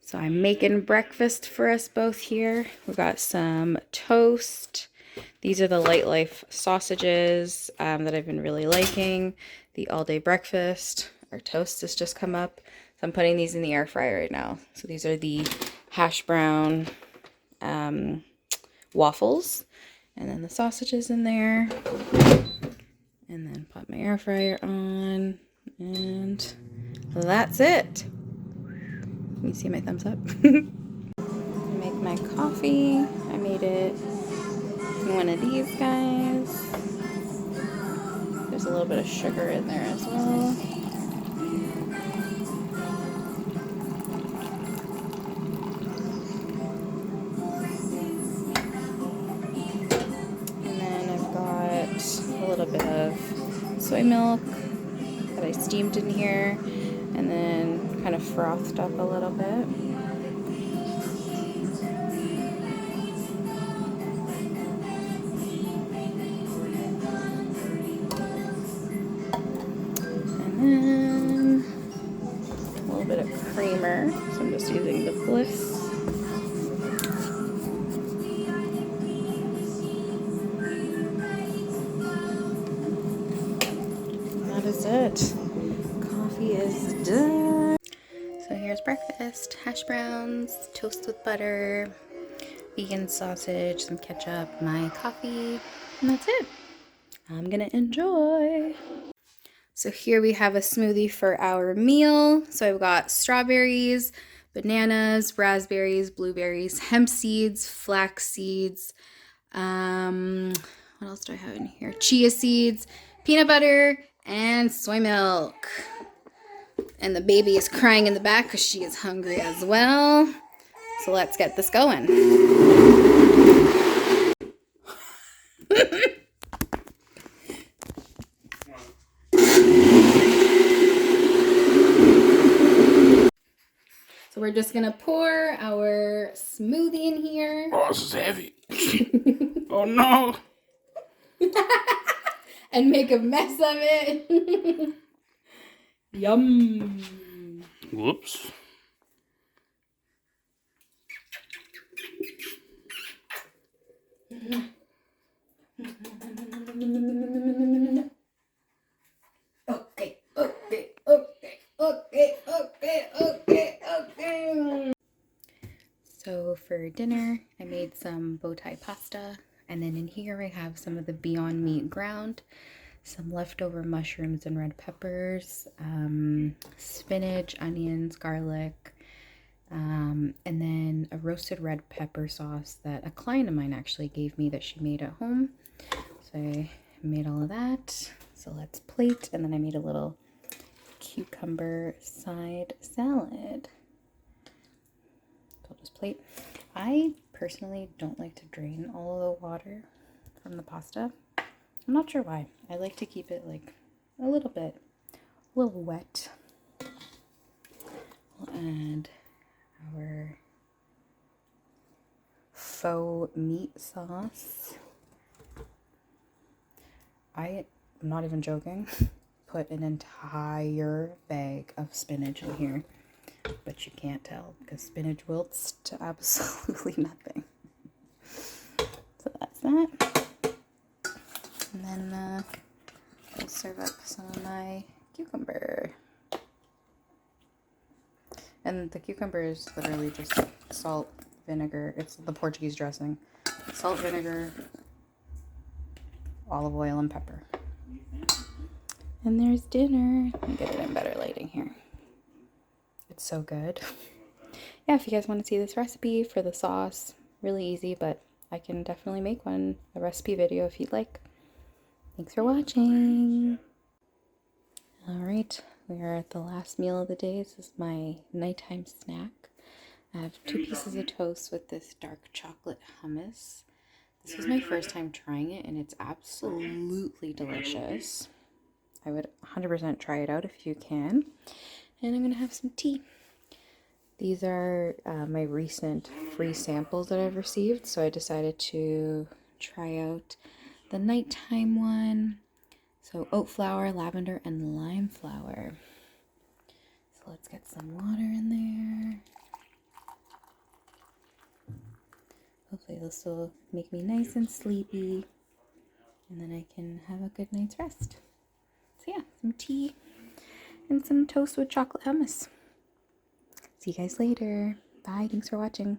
So I'm making breakfast for us both here. We got some toast. These are the Light Life sausages that I've been really liking. The all-day breakfast. Our toast has just come up. So I'm putting these in the air fryer right now. So these are the hash brown waffles. And then the sausages in there. And then put my air fryer on. And that's it. Can you see my thumbs up? Make my coffee. I made it in one of these guys. There's a little bit of sugar in there as well. And then I've got a little bit of soy milk that I steamed in here and then kind of frothed up a little bit. And then a little bit of creamer. So I'm just using the Bliss. That is it. Coffee is done. So here's breakfast. Hash browns, toast with butter, vegan sausage, some ketchup, my coffee, and that's it. I'm gonna enjoy. So here we have a smoothie for our meal. So I've got strawberries, bananas, raspberries, blueberries, hemp seeds, flax seeds, what else do I have in here? Chia seeds, peanut butter, and soy milk. And the baby is crying in the back because she is hungry as well. So let's get this going. So we're just gonna pour our smoothie in here. Oh, this is heavy. Oh no. And make a mess of it. Yum. Whoops. Okay. So for dinner, I made some bow tie pasta. And then in here I have some of the Beyond Meat ground, some leftover mushrooms and red peppers, spinach, onions, garlic, and then a roasted red pepper sauce that a client of mine actually gave me that she made at home. So I made all of that. So let's plate. And then I made a little cucumber side salad. So I'll just plate. I personally don't like to drain all of the water from the pasta. I'm not sure why. I like to keep it like a little wet. We'll add our faux meat sauce. I'm not even joking. Put an entire bag of spinach in here. But you can't tell because spinach wilts to absolutely nothing. So that's that. And then I'll serve up some of my cucumber. And the cucumber is literally just salt, vinegar. It's the Portuguese dressing. Salt, vinegar, olive oil, and pepper. And there's dinner. Let me get it in better lighting here. It's so good. Yeah, if you guys want to see this recipe for the sauce, really easy, but I can definitely make a recipe video if you'd like. Thanks for watching. Alright, we are at the last meal of the day. This is my nighttime snack. I have 2 pieces of toast with this dark chocolate hummus. This was my first time trying it, and it's absolutely delicious. I would 100% try it out if you can. And I'm going to have some tea. These are my recent free samples that I've received, so I decided to try out the nighttime one. So oat flour, lavender, and lime flower. So let's get some water in there. hopefully this will make me nice and sleepy, and then I can have a good night's rest. So yeah, some tea and some toast with chocolate hummus. See you guys later. Bye. Thanks for watching.